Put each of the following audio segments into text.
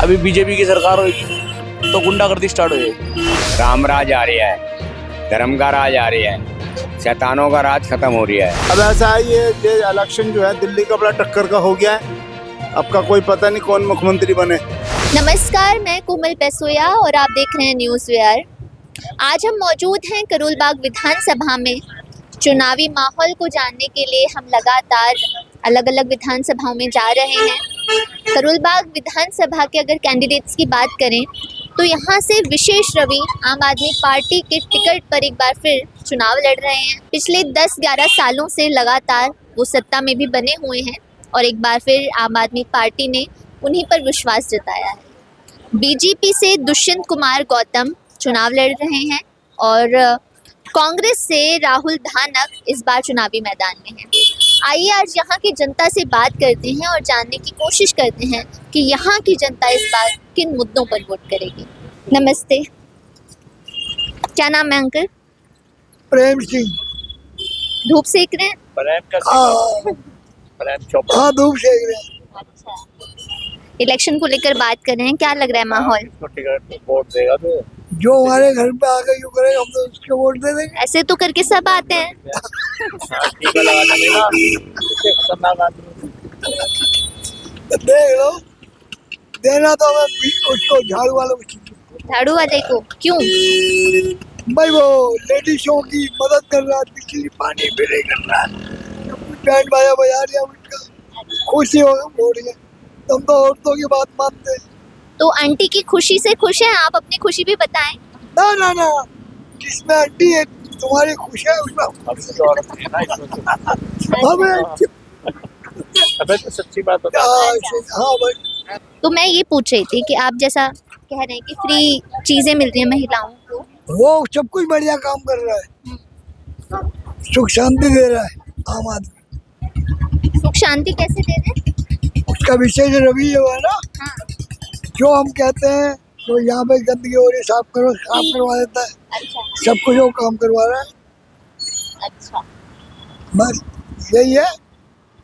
अभी बीजेपी की सरकार होगी तो गुंडागर्दी स्टार्ट हो जाएगी। राम राज आ रहा है, धर्म का राज आ रहा है, शैतानों का राज खत्म हो रहा है। अब ऐसा है ये इलेक्शन जो है दिल्ली का बड़ा टक्कर का हो गया है। अब का कोई पता नहीं कौन मुख्यमंत्री बने। नमस्कार, मैं कोमल पेसोया और आप देख रहे हैं न्यूज़ विहार। आज हम मौजूद हैं करोल बाग विधानसभा में। चुनावी माहौल को जानने के लिए हम लगातार अलग अलग विधानसभाओं में जा रहे हैं। करोल बाग विधानसभा के अगर कैंडिडेट्स की बात करें तो यहाँ से विशेष रवि आम आदमी पार्टी के टिकट पर एक बार फिर चुनाव लड़ रहे हैं। पिछले 10-11 सालों से लगातार वो सत्ता में भी बने हुए हैं और एक बार फिर आम आदमी पार्टी ने उन्हीं पर विश्वास जताया है। बीजेपी से दुष्यंत कुमार गौतम चुनाव लड़ रहे हैं और कांग्रेस से राहुल धानक इस बार चुनावी मैदान में हैं। आइए आज यहाँ की जनता से बात करते हैं और जानने की कोशिश करते हैं कि यहाँ की जनता इस बार किन मुद्दों पर वोट करेगी। नमस्ते, क्या नाम है अंकल? प्रेम सिंह। धूप सेक रहे हैं? हाँ, धूप सेक रहे हैं। अच्छा, इलेक्शन को लेकर बात कर रहे हैं, क्या लग रहा है माहौल? वोट देगा तो जो हमारे घर पे आकर यूँ करेगा हम तो उसको वोट दे देंगे। ऐसे तो करके सब आते हैं। देख लो, देना तो हमें उसको झाड़ू वालों को। झाड़ू वाले को क्यों? भाई वो लेडीजों की मदद कर रहा है, बिजली पानी फ्री कर रहा है, बैंड बाजा बजा रहा है, उनका खुशी होगा वोट गया। तुम तो औरतों की बात मानते हैं। तो आंटी की खुशी से खुश हैं आप? अपनी खुशी भी बताएं। ना ना ना, जिसमें आंटी है तुम्हारी खुश है उसमें हमें अबे तो सच्ची बात बता। हाँ भाई। तो मैं ये पूछ रही थी कि आप जैसा कह रहे हैं कि फ्री चीजें मिल रही हैं महिलाओं को, वो सब कुछ बढ़िया काम कर रहा है, सुख शांति दे रहा है आम आदमी। सुख शांति कैसे दे रहे हैं? उसका विशेष रवि जो है ना, हाँ। जो हम कहते हैं तो यहाँ पे गंदगी हो रही है, साफ करवा देता है। अच्छा सब कुछ वो काम करवा रहा है। अच्छा, बस यही है।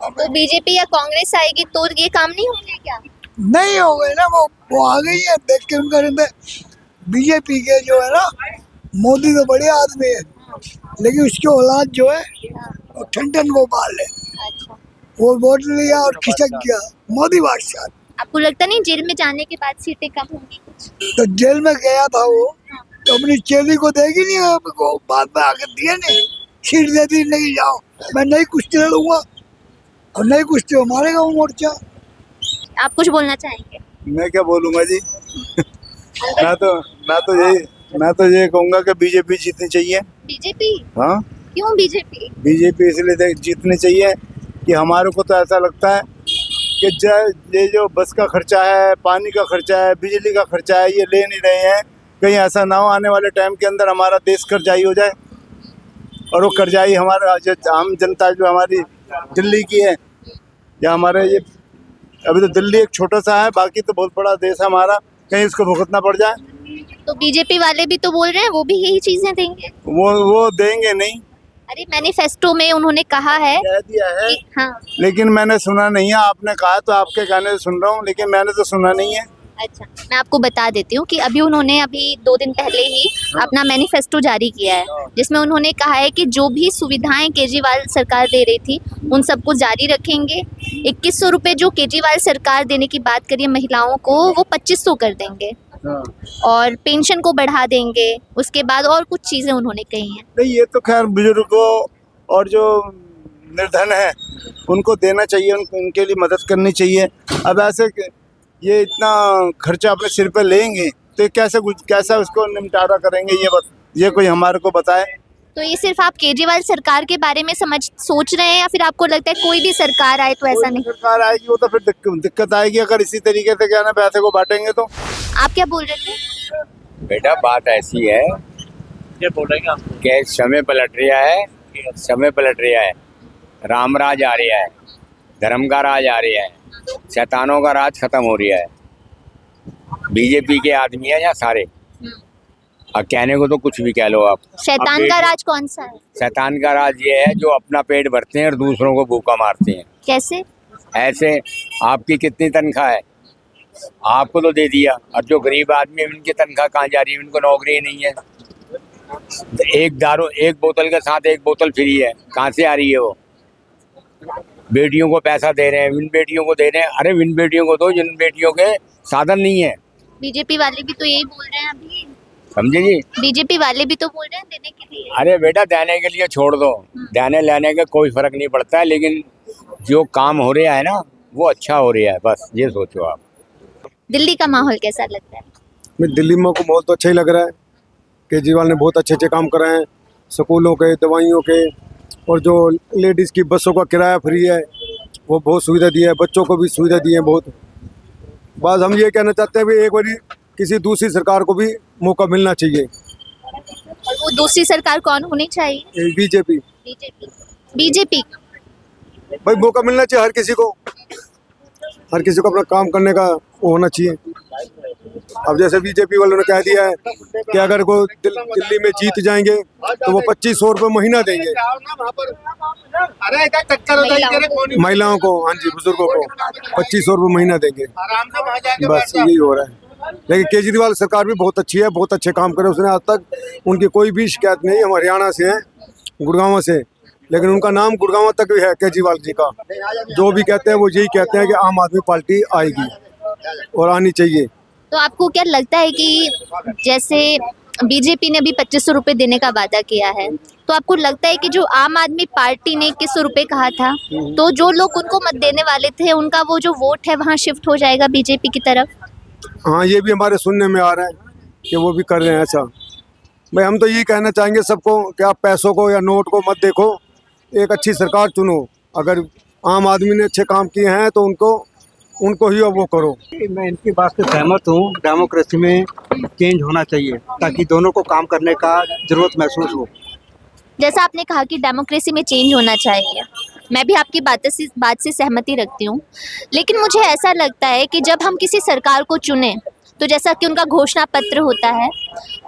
तो बीजेपी या कांग्रेस आएगी तो ये काम नहीं होंगे क्या? नहीं हो गए ना, वो आ गई है। देख के उनका बीजेपी के जो है ना, मोदी तो बढ़िया आदमी है, लेकिन उसकी औलाद जो है वो ठंडन गोपाल है। अच्छा, वो वोट लिया और खिसक गया मोदी बादशाह। आपको लगता नहीं जेल में जाने के बाद सीटें कम होंगी कुछ? तो जेल में गया था वो, तो अपनी चेली को देगी नहीं, आपको बाद में आकर दिया नहीं, सीट दे दी, नहीं जाओ मैं नहीं कुश्ती लड़ूंगा और नहीं कुश्ती मारेगा वो मोर्चा। आप कुछ बोलना चाहेंगे? मैं क्या बोलूंगा जी। मैं तो ये कहूंगा कि बीजेपी जीतनी चाहिए। बीजेपी? हाँ, क्यों बीजेपी? बीजेपी इसलिए जीतनी चाहिए कि हमारे को तो ऐसा लगता है कि ये जो बस का खर्चा है, पानी का खर्चा है, बिजली का खर्चा है, ये ले नहीं रहे हैं। कहीं ऐसा ना हो आने वाले टाइम के अंदर हमारा देश कर्जाई हो जाए, और वो कर्जाई हमारा आम जनता जो हमारी दिल्ली की है, या हमारे ये अभी तो दिल्ली एक छोटा सा है, बाकी तो बहुत बड़ा देश है हमारा, कहीं उसको भुगतना पड़ जाए। तो बीजेपी वाले भी तो बोल रहे हैं वो भी यही चीजें देंगे। वो देंगे नहीं। अरे मैनिफेस्टो में उन्होंने कहा है कह दिया है कि हाँ। लेकिन मैंने सुना नहीं है। आपने कहा तो आपके कहने से सुन रहा हूँ, लेकिन मैंने तो सुना नहीं है। अच्छा, मैं आपको बता देती हूँ कि अभी उन्होंने 2 दिन पहले ही अपना मैनिफेस्टो जारी किया है, जिसमें उन्होंने कहा है कि जो भी सुविधाएं केजरीवाल सरकार दे रही थी उन सबको जारी रखेंगे। 2100 रुपये जो केजरीवाल सरकार देने की बात करिए महिलाओं को, वो 2500 कर देंगे और पेंशन को बढ़ा देंगे। उसके बाद और कुछ चीजें उन्होंने कही हैं। नहीं, ये तो खैर बुजुर्गों और जो निर्धन है उनको देना चाहिए, उनके लिए मदद करनी चाहिए। अब ऐसे ये इतना खर्चा अपने सिर पे लेंगे तो कैसा उसको निपटारा करेंगे, ये कोई हमारे को बताए। तो ये सिर्फ आप केजरीवाल सरकार के बारे में सोच रहे हैं या फिर आपको लगता है कोई भी सरकार आए तो ऐसा नहीं? सरकार आएगी वो तो फिर दिक्कत आएगी अगर इसी तरीके से क्या ना पैसे को बांटेंगे तो। आप क्या बोल रहे थे? बेटा बात ऐसी है ये बोलेंगे आपको कि समय पलट रहा है, राम राज आ रहा है, धर्म का राज आ रहा है, शैतानों का राज खत्म हो रहा है। बीजेपी के आदमी है यहाँ सारे, अब कहने को तो कुछ भी कह लो आप। शैतान का राज कौन सा है? शैतान का राज ये है जो अपना पेट भरते हैं और दूसरों को भूखा मारते हैं। कैसे? ऐसे आपकी कितनी तनख्वाह है? आपको तो दे दिया, और जो गरीब आदमी है उनकी तनख्वाह कहाँ जा रही है, उनको नौकरी ही नहीं है। एक बोतल के साथ एक बोतल फ्री है, कहाँ से आ रही है वो? बेटियों को पैसा दे रहे हैं, विन बेटियों को दे रहे हैं। अरे विन बेटियों को दो जिन बेटियों के साधन नहीं है। बीजेपी वाले भी तो यही बोल रहे हैं अभी। समझे जी? बीजेपी वाले भी तो बोल रहे हैं देने के लिए। अरे बेटा देने के लिए छोड़ दो, देने लेने का कोई फर्क नहीं पड़ता है, लेकिन जो काम हो रहा है ना वो अच्छा हो रहा है, बस ये सोचो आप। दिल्ली का माहौल कैसा लगता है? मैं दिल्ली में को बहुत अच्छा ही लग रहा है। केजरीवाल ने बहुत अच्छे अच्छे काम कराए हैं, स्कूलों के, दवाइयों के, और जो लेडीज़ की बसों का किराया फ्री है वो बहुत सुविधा दी है, बच्चों को भी सुविधा दी है बहुत। बस हम ये कहना चाहते हैं भी एक बारी किसी दूसरी सरकार को भी मौका मिलना चाहिए। और वो दूसरी सरकार कौन होनी चाहिए? बीजेपी। बीजेपी भाई मौका मिलना चाहिए हर किसी को, हर किसी को अपना काम करने का वो होना चाहिए। अब जैसे बीजेपी वालों ने कह दिया है कि अगर वो दिल्ली में जीत जाएंगे तो वो 2500 रुपये महीना देंगे महिलाओं को, हाँ जी, बुजुर्गों को 2500 रुपये महीना देंगे। बस यही हो रहा है। लेकिन केजरीवाल सरकार भी बहुत अच्छी है, बहुत अच्छे काम करे उसने आज तक, उनकी कोई भी शिकायत नहीं। हम हरियाणा से हैं, गुड़गांव से, लेकिन उनका नाम गुड़गांव तक भी है केजरीवाल जी का। जो भी कहते हैं वो यही कहते हैं कि आम आदमी पार्टी आएगी और आनी चाहिए। तो आपको क्या लगता है कि जैसे बीजेपी ने भी 2500 रुपये देने का वादा किया है, तो आपको लगता है कि जो आम आदमी पार्टी ने 2100 रुपये कहा था, तो जो लोग उनको मत देने वाले थे उनका वो जो वोट है वहाँ शिफ्ट हो जाएगा बीजेपी की तरफ? हाँ, ये भी हमारे सुनने में आ रहा है कि वो भी कर रहे हैं ऐसा। भाई हम तो यही कहना चाहेंगे सबको कि आप पैसों को या नोट को मत देखो, एक अच्छी सरकार चुनो। अगर आम आदमी ने अच्छे काम किए हैं तो उनको ही वो करो। मैं इनकी बात से सहमत हूँ। डेमोक्रेसी में चेंज होना चाहिए ताकि दोनों को काम करने का जरूरत महसूस हो। जैसा आपने कहा कि डेमोक्रेसी में चेंज होना चाहिए, मैं भी आपकी बात से सहमति रखती हूँ, लेकिन मुझे ऐसा लगता है कि जब हम किसी सरकार को चुने तो जैसा कि उनका घोषणा पत्र होता है,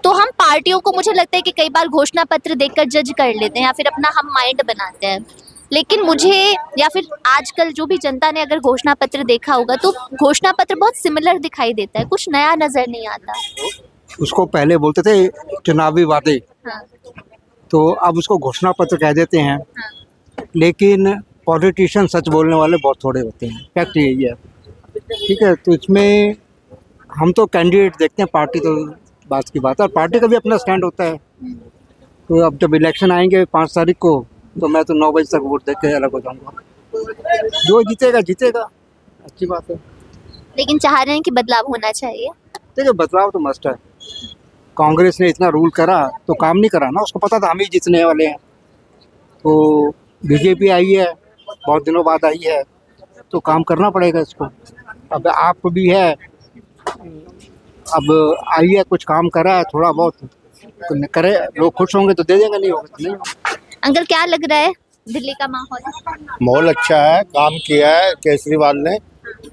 तो हम पार्टियों को, मुझे लगता है कि कई बार घोषणा पत्र देखकर जज कर लेते हैं या फिर अपना हम माइंड बनाते हैं। लेकिन मुझे, या फिर आजकल जो भी जनता ने अगर घोषणा पत्र देखा होगा तो घोषणा पत्र बहुत सिमिलर दिखाई देता है, कुछ नया नज़र नहीं आता। उसको पहले बोलते थे चुनावी वादे, हाँ, तो अब उसको घोषणा पत्र कह देते हैं। लेकिन पॉलिटिशियन सच बोलने वाले बहुत थोड़े होते हैं, फैक्ट यही है। ठीक है, तो इसमें हम तो कैंडिडेट देखते हैं, पार्टी तो बात की बात है, और पार्टी का भी अपना स्टैंड होता है। तो अब जब इलेक्शन आएंगे 5 तारीख को, तो मैं तो 9 बजे तक वोट देख के अलग हो जाऊंगा। जो जीतेगा जीतेगा, अच्छी बात है। लेकिन चाह रहे हैं कि बदलाव होना चाहिए। देखिए, बदलाव तो मस्ट है। कांग्रेस ने इतना रूल करा तो काम नहीं करा ना, उसको पता था हम ही जीतने वाले हैं। तो बीजेपी आई है, बहुत दिनों बाद आई है, तो काम करना पड़ेगा इसको। अब आप भी है, अब आई है, कुछ काम करा है थोड़ा बहुत, तो करे, लोग खुश होंगे तो दे देंगे, नहीं होगा तो नहीं होगा। अंकल, क्या लग रहा है दिल्ली का माहौल? माहौल अच्छा है, काम किया है केजरीवाल ने।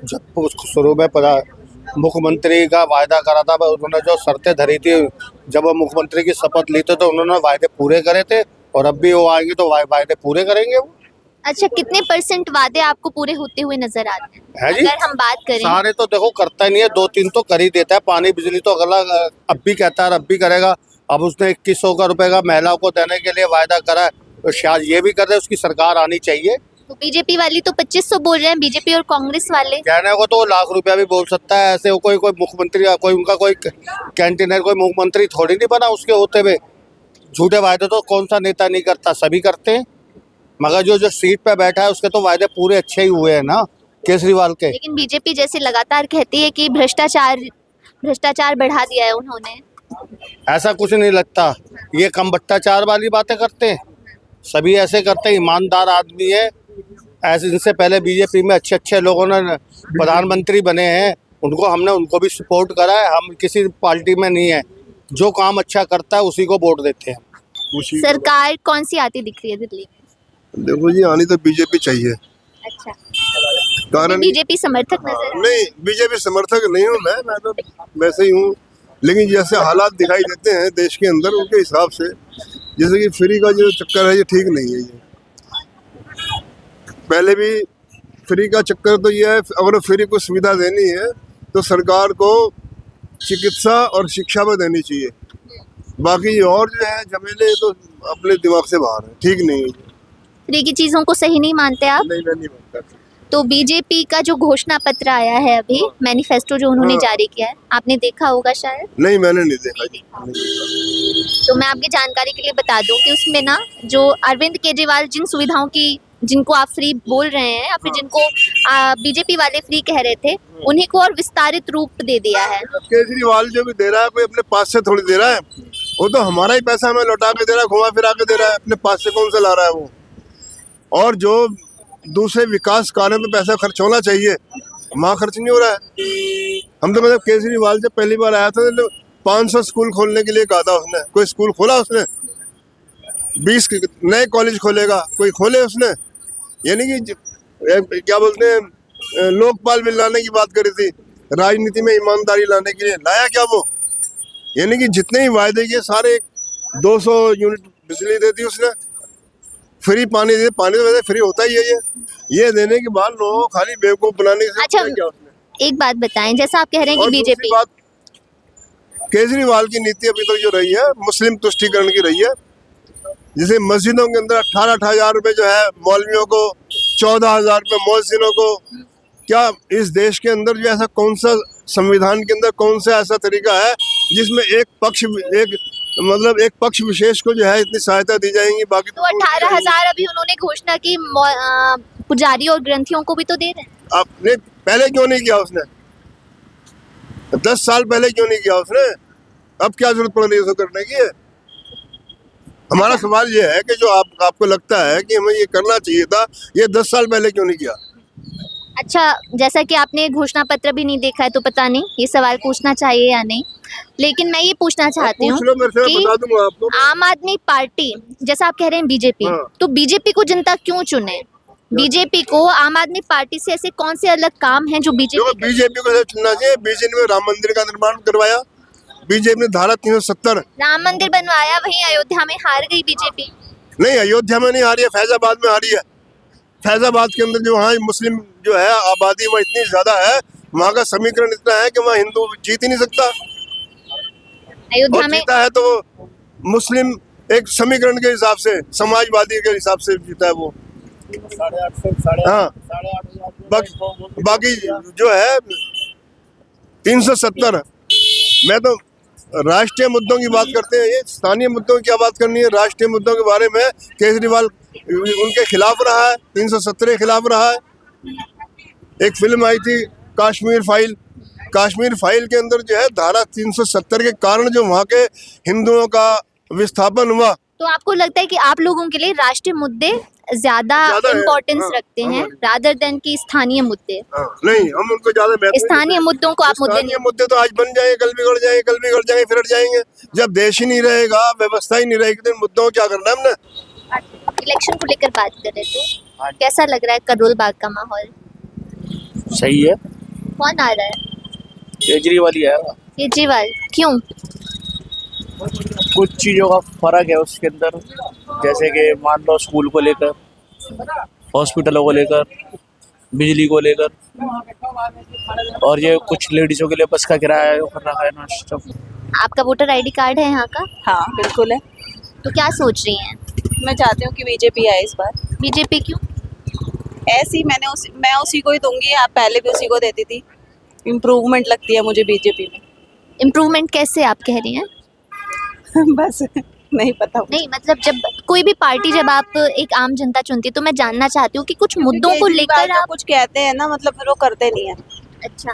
जब शुरू में मुख्यमंत्री का वायदा करा था, उन्होंने जो शर्तें धरी थी, जब वो मुख्यमंत्री की शपथ ली थी तो उन्होंने वायदे पूरे करे थे, और अब भी वो आएंगे तो वायदे पूरे करेंगे वो। अच्छा, कितने % वादे आपको पूरे होते हुए नजर आते हैं? है जी, अगर हम बात करें, सारे तो देखो करता ही नहीं है, 2-3 तो कर ही देता है। पानी बिजली तो अगला अब भी कहता है, अब भी करेगा। अब उसने 2100 रुपए का महिलाओं को देने के लिए वायदा करा है, तो शायद ये भी कर रहे, उसकी सरकार आनी चाहिए। तो बीजेपी वाली तो 2500 बोल रहे हैं, बीजेपी और कांग्रेस वाले कहने को तो लाख रुपया भी बोल सकता है। ऐसे कोई मुख्यमंत्री, कोई उनका कोई कैंटीनर, कोई मुख्यमंत्री थोड़ी नहीं बना उसके होते हुए। झूठे वायदे तो कौन सा नेता नहीं करता, सभी करते हैं। मगर जो सीट पे बैठा है उसके तो वायदे पूरे अच्छे ही हुए हैं ना केजरीवाल के। लेकिन बीजेपी जैसे लगातार कहती है कि भ्रष्टाचार बढ़ा दिया है उन्होंने। ऐसा कुछ नहीं लगता, ये कम भ्रष्टाचार वाली बातें करते हैं, सभी ऐसे करते हैं। ईमानदार आदमी है, ऐसे इनसे पहले बीजेपी में अच्छे लोगों ने प्रधानमंत्री बने हैं, उनको भी सपोर्ट करा है। हम किसी पार्टी में नहीं है, जो काम अच्छा करता है उसी को वोट देते हैं। सरकार कौन सी आती दिख रही है दिल्ली में? देखो जी, आनी तो बीजेपी चाहिए। अच्छा, कारण बीजेपी समर्थक नजर? नहीं, बीजेपी समर्थक नहीं हूँ मैं तो वैसे ही हूँ। लेकिन जैसे हालात दिखाई देते हैं देश के अंदर, उनके हिसाब से, जैसे कि फ्री का जो चक्कर है ये ठीक नहीं है। ये पहले भी फ्री का चक्कर तो ये है, अगर फ्री को सुविधा देनी है तो सरकार को चिकित्सा और शिक्षा पर देनी चाहिए। बाकी ये और जो है झमेले तो अपने दिमाग से बाहर है, ठीक नहीं है। फ्री की चीजों को सही नहीं मानते आप? नहीं, मैं नहीं मानता। तो बीजेपी का जो घोषणा पत्र आया है अभी, मैनिफेस्टो जो उन्होंने हाँ। जारी किया है, आपने देखा होगा शायद। नहीं, मैंने नहीं देखा जी। तो मैं आपकी जानकारी के लिए बता दूं कि उसमें ना जो अरविंद केजरीवाल जिन सुविधाओं की जिनको आप फ्री बोल रहे हैं या फिर जिनको बीजेपी वाले फ्री कह रहे थे, उन्हीं को और विस्तारित रूप दे दिया है। केजरीवाल जो भी दे रहा है कोई अपने पास से थोड़ी दे रहा है, वो तो हमारा ही पैसा हमें लौटा के दे रहा है, घुमा फिरा के दे रहा है, अपने पास से कौन सा ला रहा है वो। और जो दूसरे विकास कार्यों पे पैसा खर्च होना चाहिए वहाँ खर्च नहीं हो रहा है। हम तो मतलब केजरीवाल जब पहली बार आया था तो 500 स्कूल खोलने के लिए कहा था उसने, कोई स्कूल खोला उसने? 20 नए कॉलेज खोलेगा, कोई खोले उसने? यानी कि क्या बोलते हैं, लोकपाल बिल लाने की बात करी थी, राजनीति में ईमानदारी लाने के लिए, लाया क्या वो? यानी कि जितने ही वायदे किए सारे, 200 यूनिट बिजली दे दी उसने, फ्री पानी दे, पानी तो वैसे फ्री होता ही है ये देने के बाद लोगों को खाली बेवकूफ बनाने की अच्छा, क्या उसने? एक बात बताएं, जैसा आप कह रहे हैं कि और दूसरी बीजेपी बात, केजरीवाल की नीति अभी तक जो रही है मुस्लिम तुष्टीकरण की रही है। जैसे मस्जिदों के अंदर 18,000 रुपए जो है मौलवियों को, 14,000 रुपए मुअज्जिनों को। क्या इस देश के अंदर जो ऐसा कौन सा संविधान के अंदर कौन सा ऐसा तरीका है जिसमें एक पक्ष विशेष को जो है इतनी सहायता दी जाएगी, बाकी तो 18,000 अभी उन्होंने घोषणा की पुजारी और ग्रंथियों को भी तो दे रहे हैं। आपने पहले क्यों नहीं किया उसने? 10 साल पहले क्यों नहीं किया उसने? अब क्या जरूरत पड़ रही है उसको करने की? हमारा सवाल ये है कि जो आपको लगता है कि हमें ये करना चाहिए था, ये 10 साल पहले क्यों नहीं किया? अच्छा, जैसा कि आपने घोषणा पत्र भी नहीं देखा है तो पता नहीं ये सवाल पूछना चाहिए या नहीं, लेकिन मैं ये पूछना चाहती हूँ पूछ लो मेरे से, मैं बता दूंगा आपको। आम आदमी पार्टी, जैसा आप कह रहे हैं बीजेपी, हाँ। तो बीजेपी को जनता क्यों चुने? बीजेपी को आम आदमी पार्टी से ऐसे कौन से अलग काम हैं जो बीजेपी को चुनना चाहिए। बीजेपी ने राम मंदिर का निर्माण करवाया, बीजेपी ने धारा 370 राम मंदिर बनवाया, वहीं अयोध्या में हार गई बीजेपी। नहीं, अयोध्या में नहीं हारी है, फैजाबाद में हारी है। फैजाबाद के अंदर जो वहाँ मुस्लिम जो है आबादी वहाँ इतनी ज्यादा है, वहाँ का समीकरण इतना है कि वहाँ हिंदू जीत ही नहीं सकता। अयोध्या में जीता है तो वो मुस्लिम एक समीकरण के हिसाब से, समाजवादी के हिसाब से जीता है वो। हाँ, बाकी जो है 370, मैं तो राष्ट्रीय मुद्दों की बात करते हैं, ये स्थानीय मुद्दों की क्या बात करनी है? राष्ट्रीय मुद्दों के बारे में केजरीवाल उनके खिलाफ रहा है, 370 के खिलाफ रहा है। एक फिल्म आई थी कश्मीर फाइल, कश्मीर फाइल के अंदर जो है धारा 370 के कारण जो वहाँ के हिंदुओं का विस्थापन हुआ। तो आपको लगता है कि आप लोगों के लिए राष्ट्रीय मुद्दे ज्यादा इम्पोर्टेंस रखते हैं रादर देन की स्थानीय मुद्दे? नहीं, हम उनको ज्यादा स्थानीय मुद्दों को आप मुद्दे तो आज बन जाएंगे, कल बिगड़ जाएंगे, कल बिगड़ जाएंगे, फिर हट जाएंगे। जब देश ही नहीं रहेगा, व्यवस्था ही नहीं रहेगी, तो इन मुद्दों को क्या करना है हमने? इलेक्शन को लेकर बात कर रहे थे, कैसा लग रहा है करोल बाग का माहौल? सही है, कौन आ रहा है? केजरीवाल ही आएगा। केजरीवाल क्यों? कुछ चीज़ों का फर्क है उसके अंदर, जैसे कि मान लो स्कूल को लेकर, हॉस्पिटलों को लेकर, बिजली को लेकर, और ये कुछ लेडीजों के लिए बस का किराया कर रखा है ना सब। आपका वोटर आईडी कार्ड है यहाँ का? हाँ बिल्कुल है। तो क्या सोच रही हैं? मैं चाहती हूँ कि बीजेपी आए इस बार। बीजेपी क्यों? ऐसी मैं उसी को ही दूंगी, आप पहले भी उसी को देती थी। इम्प्रूवमेंट लगती है मुझे बीजेपी में। इम्प्रूवमेंट कैसे आप कह रही हैं? बस नहीं पता। नहीं मतलब जब कोई भी पार्टी, जब आप एक आम जनता चुनती है, तो मैं जानना चाहती हूँ कि कुछ मुद्दों को लेकर आप कुछ कहते हैं ना, मतलब फिर वो करते नहीं है। अच्छा,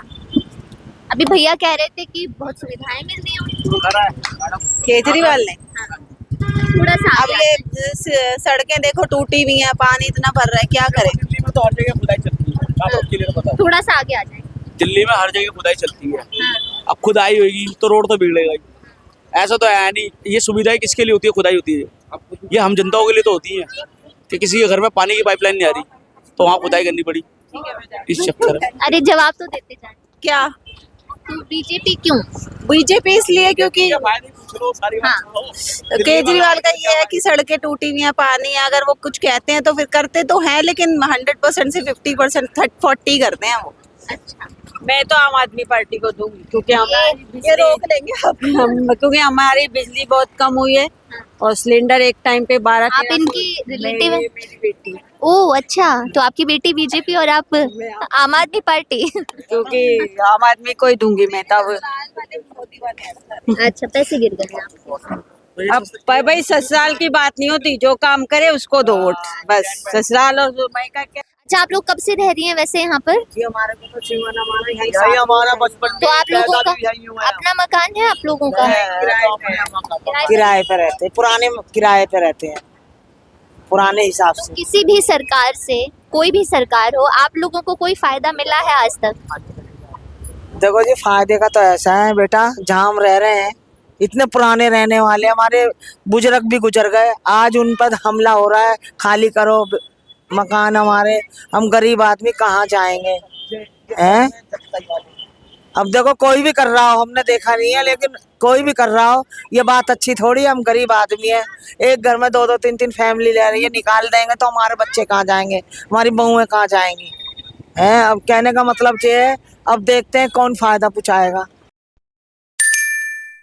अभी भैया कह रहे थे कि बहुत सुविधाएं मिल रही हैं केजरीवाल ने। थोड़ा सा अब ये सड़कें देखो टूटी हुई हैं, पानी इतना भर रहा है, क्या करें? तो हर जगह खुदाई चलती है, थोड़ा सा आगे आ जाए। दिल्ली में हर जगह खुदाई चलती है। अब खुदाई होगी तो रोड तो बिगड़ेगा ही, ऐसा तो है नहीं। ये सुविधाएं किसके लिए होती है? खुदाई होती है, ये हम जनताओं के लिए तो होती है कि किसी के घर में पानी की पाइपलाइन नहीं आ रही तो वहाँ खुदाई करनी पड़ी, इस चक्कर में। अरे जवाब तो देते जाए। क्या? तो बीजेपी क्यों? बीजेपी इसलिए क्योंकि केजरीवाल का ये है कि सड़कें टूटी हुई हैं, पानी है, अगर वो कुछ कहते हैं तो फिर करते तो हैं, लेकिन 100% से 50% 40 करते हैं वो। अच्छा, मैं तो आम आदमी पार्टी को दूंगी क्योंकि ये रोक लेंगे आप। क्योंकि हमारी बिजली बहुत कम हुई है और सिलेंडर एक टाइम पे 12 आप इनकी रिलेटिव हैं? मेरी बेटी ओह अच्छा, तो आपकी बेटी बीजेपी और आप आम आदमी पार्टी। क्योंकि आम आदमी को ही दूंगी मैं तब। अच्छा, पैसे गिर गए आपके। अब भाई ससुराल की बात नहीं होती, जो काम करे उसको दो वोट, बस ससुराल और मैं का क्या। अच्छा, आप लोग कब से रह रही हैं वैसे यहाँ पर? ये हमारे को तो जीवन हमारा यही हमारा बचपन तो आप लोगों का अपना मकान है आप लोगों का? किराए पे रहते हैं, पुराने किराए पे रहते हैं पुराने हिसाब से। किसी भी सरकार से, कोई भी सरकार हो, आप लोगों को कोई फायदा मिला है आज तक? देखो जी, फायदे का तो ऐसा है बेटा, जहाँ हम रह रहे हैं इतने पुराने रहने वाले हमारे बुजुर्ग भी गुजर गए, आज उन पर हमला हो रहा है, खाली करो मकान हमारे, हम गरीब आदमी कहाँ जाएंगे हैं? अब देखो कोई भी कर रहा हो, हमने देखा नहीं है, लेकिन कोई भी कर रहा हो ये बात अच्छी थोड़ी, हम गरीब आदमी है, एक घर में 2-2 3-3 फैमिली ले रही है, निकाल देंगे तो हमारे बच्चे कहाँ जाएंगे, हमारी बहुएं कहाँ जाएंगी हैं? अब कहने का मतलब ये है, अब देखते हैं कौन फायदा पहुँचाएगा।